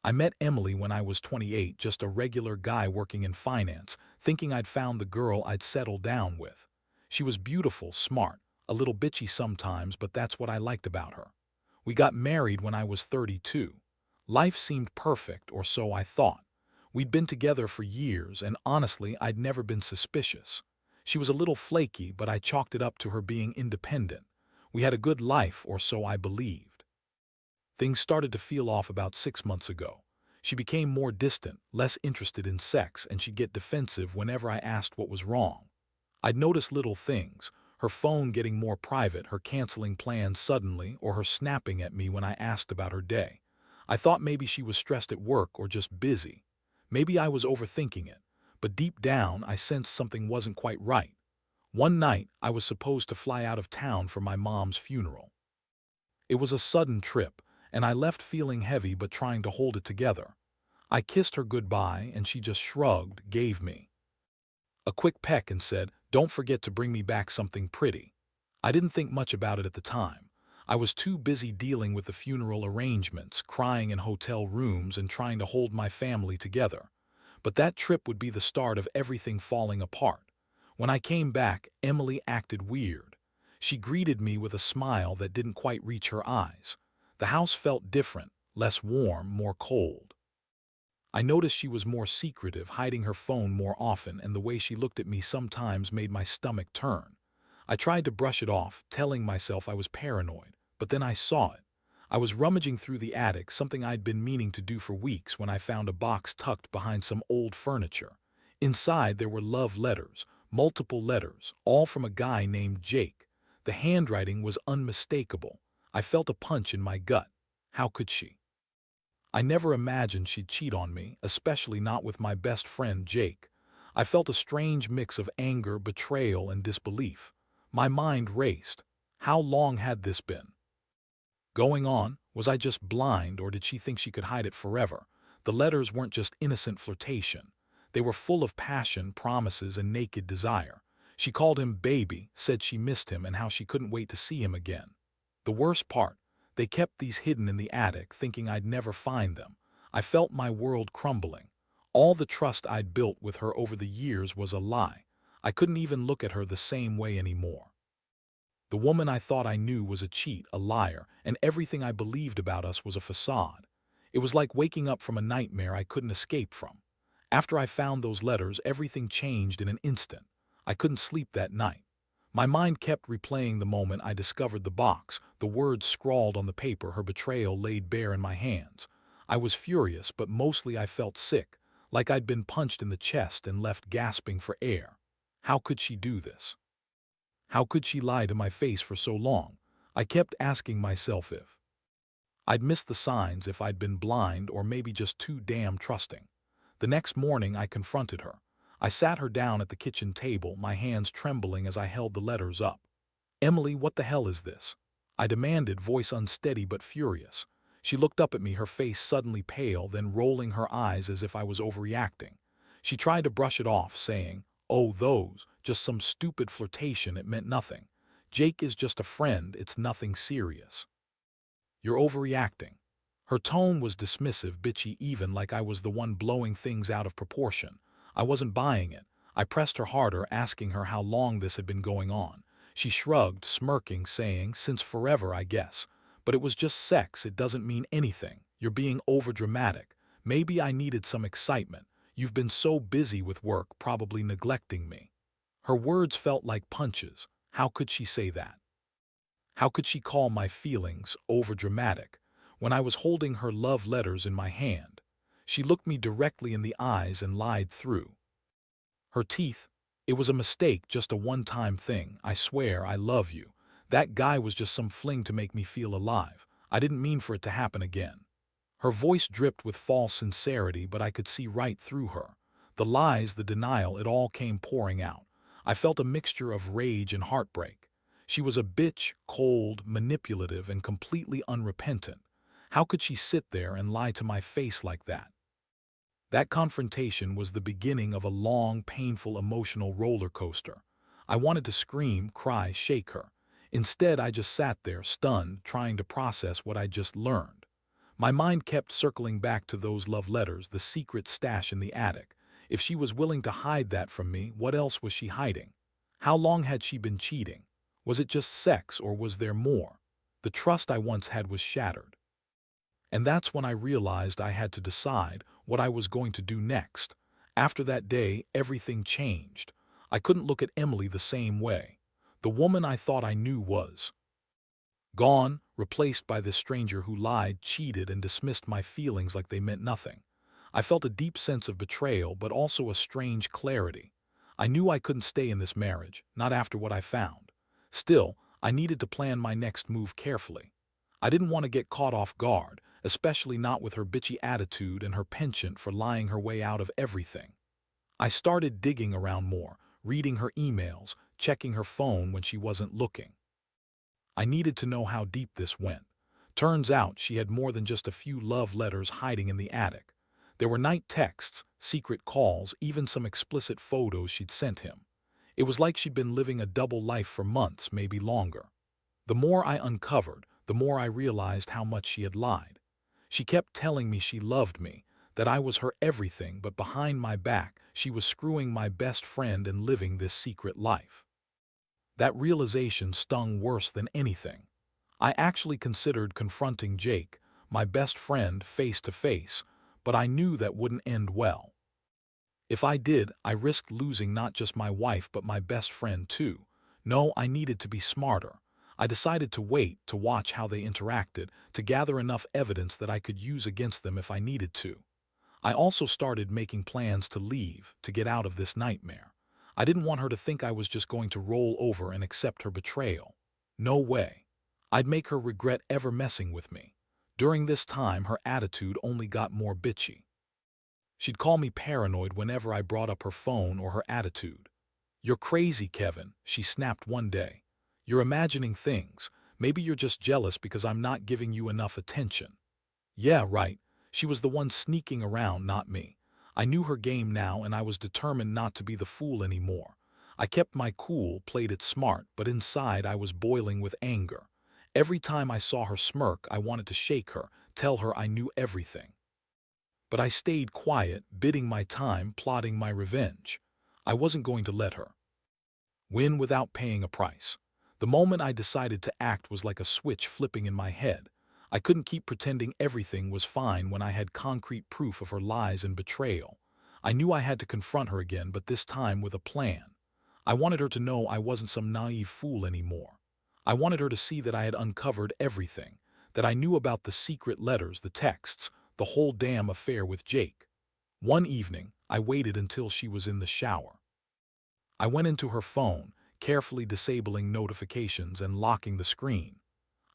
I met Emily when I was 28, just a regular guy working in finance, thinking I'd found the girl I'd settle down with. She was beautiful, smart, a little bitchy sometimes, but that's what I liked about her. We got married when I was 32. Life seemed perfect, or so I thought. We'd been together for years, and honestly, I'd never been suspicious. She was a little flaky, but I chalked it up to her being independent. We had a good life, or so I believed. Things started to feel off about 6 months ago. She became more distant, less interested in sex, and she'd get defensive whenever I asked what was wrong. I'd notice little things, her phone getting more private, her canceling plans suddenly, or her snapping at me when I asked about her day. I thought maybe she was stressed at work or just busy. Maybe I was overthinking it, but deep down I sensed something wasn't quite right. One night, I was supposed to fly out of town for my mom's funeral. It was a sudden trip, and I left feeling heavy but trying to hold it together. I kissed her goodbye, and she just shrugged, gave me a quick peck and said, "Don't forget to bring me back something pretty." I didn't think much about it at the time. I was too busy dealing with the funeral arrangements, crying in hotel rooms, and trying to hold my family together. But that trip would be the start of everything falling apart. When I came back, Emily acted weird. She greeted me with a smile that didn't quite reach her eyes. The house felt different, less warm, more cold. I noticed she was more secretive, hiding her phone more often, and the way she looked at me sometimes made my stomach turn. I tried to brush it off, telling myself I was paranoid, but then I saw it. I was rummaging through the attic, something I'd been meaning to do for weeks, when I found a box tucked behind some old furniture. Inside there were love letters, multiple letters, all from a guy named Jake. The handwriting was unmistakable. I felt a punch in my gut. How could she? I never imagined she'd cheat on me, especially not with my best friend Jake. I felt a strange mix of anger, betrayal, and disbelief. My mind raced. How long had this been going on? Was I just blind, or did she think she could hide it forever? The letters weren't just innocent flirtation. They were full of passion, promises, and naked desire. She called him baby, said she missed him and how she couldn't wait to see him again. The worst part, they kept these hidden in the attic, thinking I'd never find them. I felt my world crumbling. All the trust I'd built with her over the years was a lie. I couldn't even look at her the same way anymore. The woman I thought I knew was a cheat, a liar, and everything I believed about us was a facade. It was like waking up from a nightmare I couldn't escape from. After I found those letters, everything changed in an instant. I couldn't sleep that night. My mind kept replaying the moment I discovered the box, the words scrawled on the paper, her betrayal laid bare in my hands. I was furious, but mostly I felt sick, like I'd been punched in the chest and left gasping for air. How could she do this? How could she lie to my face for so long? I kept asking myself if I'd missed the signs, if I'd been blind, or maybe just too damn trusting. The next morning I confronted her. I sat her down at the kitchen table, my hands trembling as I held the letters up. "Emily, what the hell is this?" I demanded, voice unsteady but furious. She looked up at me, her face suddenly pale, then rolling her eyes as if I was overreacting. She tried to brush it off, saying, "Oh, those, just some stupid flirtation, it meant nothing. Jake is just a friend, it's nothing serious. You're overreacting." Her tone was dismissive, bitchy, even like I was the one blowing things out of proportion. I wasn't buying it. I pressed her harder, asking her how long this had been going on. She shrugged, smirking, saying, "Since forever, I guess. But it was just sex, it doesn't mean anything. You're being overdramatic. Maybe I needed some excitement. You've been so busy with work, probably neglecting me." Her words felt like punches. How could she say that? How could she call my feelings overdramatic when I was holding her love letters in my hand? She looked me directly in the eyes and lied through her teeth. "It was a mistake, just a one-time thing. I swear I love you. That guy was just some fling to make me feel alive. I didn't mean for it to happen again." Her voice dripped with false sincerity, but I could see right through her. The lies, the denial, it all came pouring out. I felt a mixture of rage and heartbreak. She was a bitch, cold, manipulative, and completely unrepentant. How could she sit there and lie to my face like that? That confrontation was the beginning of a long, painful, emotional roller coaster. I wanted to scream, cry, shake her. Instead, I just sat there, stunned, trying to process what I'd just learned. My mind kept circling back to those love letters, the secret stash in the attic. If she was willing to hide that from me, what else was she hiding? How long had she been cheating? Was it just sex or was there more? The trust I once had was shattered. And that's when I realized I had to decide what I was going to do next. After that day, everything changed. I couldn't look at Emily the same way. The woman I thought I knew was gone, replaced by this stranger who lied, cheated, and dismissed my feelings like they meant nothing. I felt a deep sense of betrayal, but also a strange clarity. I knew I couldn't stay in this marriage, not after what I found. Still, I needed to plan my next move carefully. I didn't want to get caught off guard, especially not with her bitchy attitude and her penchant for lying her way out of everything. I started digging around more, reading her emails, checking her phone when she wasn't looking. I needed to know how deep this went. Turns out she had more than just a few love letters hiding in the attic. There were night texts, secret calls, even some explicit photos she'd sent him. It was like she'd been living a double life for months, maybe longer. The more I uncovered, the more I realized how much she had lied. She kept telling me she loved me, that I was her everything, but behind my back, she was screwing my best friend and living this secret life. That realization stung worse than anything. I actually considered confronting Jake, my best friend, face to face, but I knew that wouldn't end well. If I did, I risked losing not just my wife but my best friend too. No, I needed to be smarter. I decided to wait, to watch how they interacted, to gather enough evidence that I could use against them if I needed to. I also started making plans to leave, to get out of this nightmare. I didn't want her to think I was just going to roll over and accept her betrayal. No way. I'd make her regret ever messing with me. During this time, her attitude only got more bitchy. She'd call me paranoid whenever I brought up her phone or her attitude. "You're crazy, Kevin," she snapped one day. "You're imagining things. Maybe you're just jealous because I'm not giving you enough attention." Yeah, right. She was the one sneaking around, not me. I knew her game now, and I was determined not to be the fool anymore. I kept my cool, played it smart, but inside I was boiling with anger. Every time I saw her smirk, I wanted to shake her, tell her I knew everything. But I stayed quiet, biding my time, plotting my revenge. I wasn't going to let her win without paying a price. The moment I decided to act was like a switch flipping in my head. I couldn't keep pretending everything was fine when I had concrete proof of her lies and betrayal. I knew I had to confront her again, but this time with a plan. I wanted her to know I wasn't some naive fool anymore. I wanted her to see that I had uncovered everything, that I knew about the secret letters, the texts, the whole damn affair with Jake. One evening, I waited until she was in the shower. I went into her phone, carefully disabling notifications and locking the screen.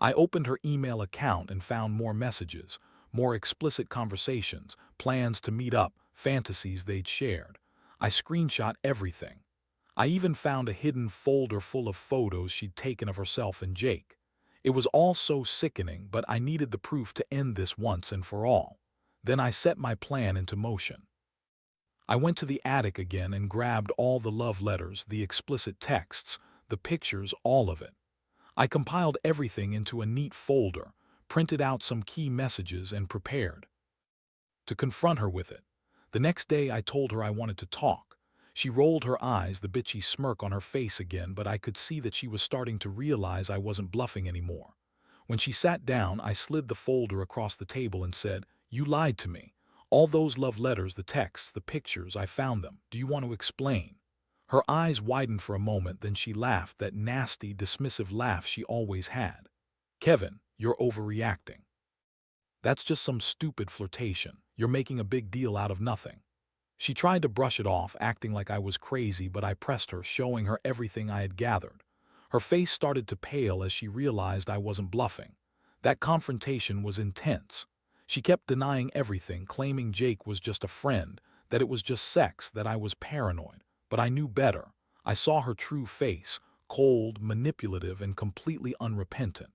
I opened her email account and found more messages, more explicit conversations, plans to meet up, fantasies they'd shared. I screenshot everything. I even found a hidden folder full of photos she'd taken of herself and Jake. It was all so sickening, but I needed the proof to end this once and for all. Then I set my plan into motion. I went to the attic again and grabbed all the love letters, the explicit texts, the pictures, all of it. I compiled everything into a neat folder, printed out some key messages, and prepared to confront her with it. The next day I told her I wanted to talk. She rolled her eyes, the bitchy smirk on her face again, but I could see that she was starting to realize I wasn't bluffing anymore. When she sat down, I slid the folder across the table and said, "You lied to me. All those love letters, the texts, the pictures, I found them. Do you want to explain?" Her eyes widened for a moment, then she laughed, that nasty, dismissive laugh she always had. "Kevin, you're overreacting. That's just some stupid flirtation. You're making a big deal out of nothing." She tried to brush it off, acting like I was crazy, but I pressed her, showing her everything I had gathered. Her face started to pale as she realized I wasn't bluffing. That confrontation was intense. She kept denying everything, claiming Jake was just a friend, that it was just sex, that I was paranoid. But I knew better. I saw her true face, cold, manipulative, and completely unrepentant.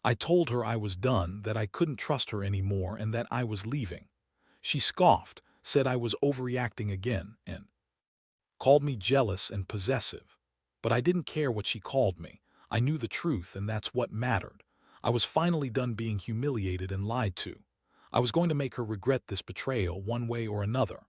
I told her I was done, that I couldn't trust her anymore, and that I was leaving. She scoffed, said I was overreacting again, and called me jealous and possessive. But I didn't care what she called me. I knew the truth, and that's what mattered. I was finally done being humiliated and lied to. I was going to make her regret this betrayal one way or another.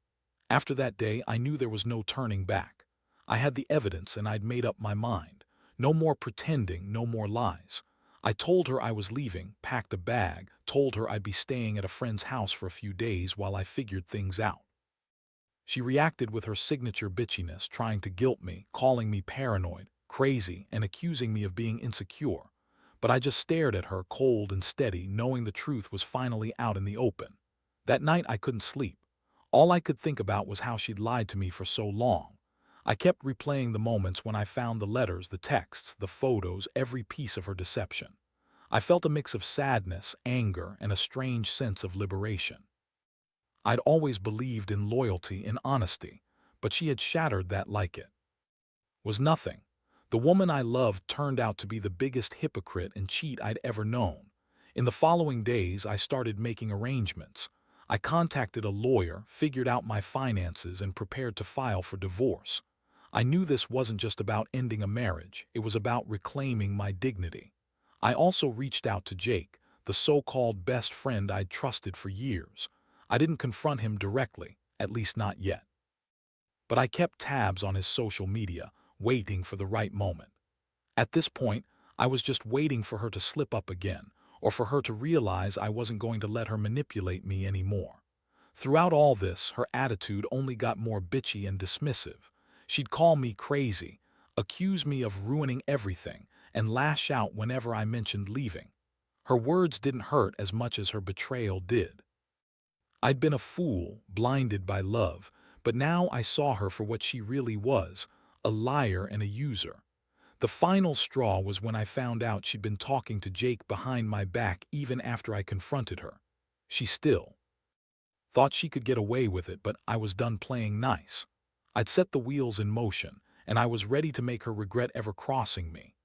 After that day, I knew there was no turning back. I had the evidence and I'd made up my mind. No more pretending, no more lies. I told her I was leaving, packed a bag, told her I'd be staying at a friend's house for a few days while I figured things out. She reacted with her signature bitchiness, trying to guilt me, calling me paranoid, crazy, and accusing me of being insecure. But I just stared at her, cold and steady, knowing the truth was finally out in the open. That night I couldn't sleep. All I could think about was how she'd lied to me for so long. I kept replaying the moments when I found the letters, the texts, the photos, every piece of her deception. I felt a mix of sadness, anger, and a strange sense of liberation. I'd always believed in loyalty and honesty, but she had shattered that like it was nothing. The woman I loved turned out to be the biggest hypocrite and cheat I'd ever known. In the following days, I started making arrangements. I contacted a lawyer, figured out my finances, and prepared to file for divorce. I knew this wasn't just about ending a marriage, it was about reclaiming my dignity. I also reached out to Jake, the so-called best friend I'd trusted for years. I didn't confront him directly, at least not yet. But I kept tabs on his social media, waiting for the right moment. At this point, I was just waiting for her to slip up again, or for her to realize I wasn't going to let her manipulate me anymore. Throughout all this, her attitude only got more bitchy and dismissive. She'd call me crazy, accuse me of ruining everything, and lash out whenever I mentioned leaving. Her words didn't hurt as much as her betrayal did. I'd been a fool, blinded by love, but now I saw her for what she really was, a liar and a user. The final straw was when I found out she'd been talking to Jake behind my back even after I confronted her. She still thought she could get away with it, but I was done playing nice. I'd set the wheels in motion, and I was ready to make her regret ever crossing me.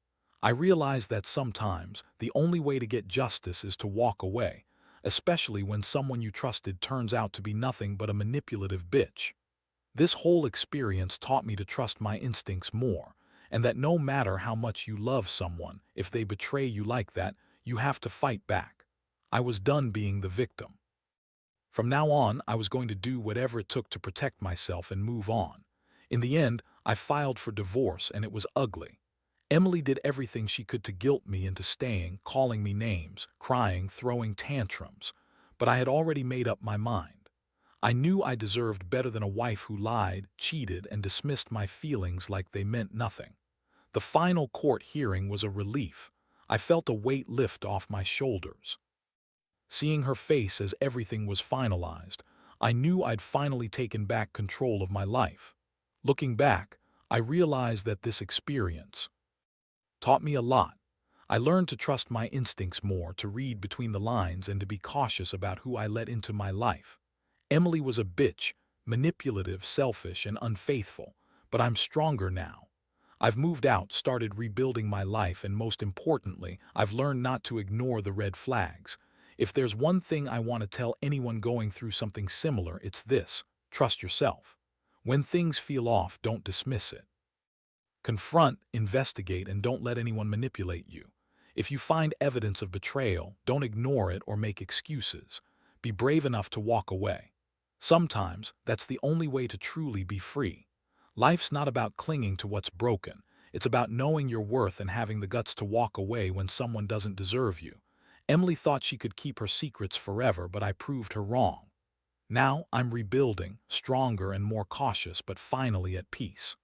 I realized that sometimes the only way to get justice is to walk away, especially when someone you trusted turns out to be nothing but a manipulative bitch. This whole experience taught me to trust my instincts more, and that no matter how much you love someone, if they betray you like that, you have to fight back. I was done being the victim. From now on, I was going to do whatever it took to protect myself and move on. In the end, I filed for divorce, and it was ugly. Emily did everything she could to guilt me into staying, calling me names, crying, throwing tantrums. But I had already made up my mind. I knew I deserved better than a wife who lied, cheated, and dismissed my feelings like they meant nothing. The final court hearing was a relief. I felt a weight lift off my shoulders. Seeing her face as everything was finalized, I knew I'd finally taken back control of my life. Looking back, I realized that this experience taught me a lot. I learned to trust my instincts more, to read between the lines, and to be cautious about who I let into my life. Emily was a bitch, manipulative, selfish, and unfaithful, but I'm stronger now. I've moved out, started rebuilding my life, and most importantly, I've learned not to ignore the red flags. If there's one thing I want to tell anyone going through something similar, it's this: trust yourself. When things feel off, don't dismiss it. Confront, investigate, and don't let anyone manipulate you. If you find evidence of betrayal, don't ignore it or make excuses. Be brave enough to walk away. Sometimes, that's the only way to truly be free. Life's not about clinging to what's broken. It's about knowing your worth and having the guts to walk away when someone doesn't deserve you. Emily thought she could keep her secrets forever, but I proved her wrong. Now I'm rebuilding, stronger and more cautious, but finally at peace.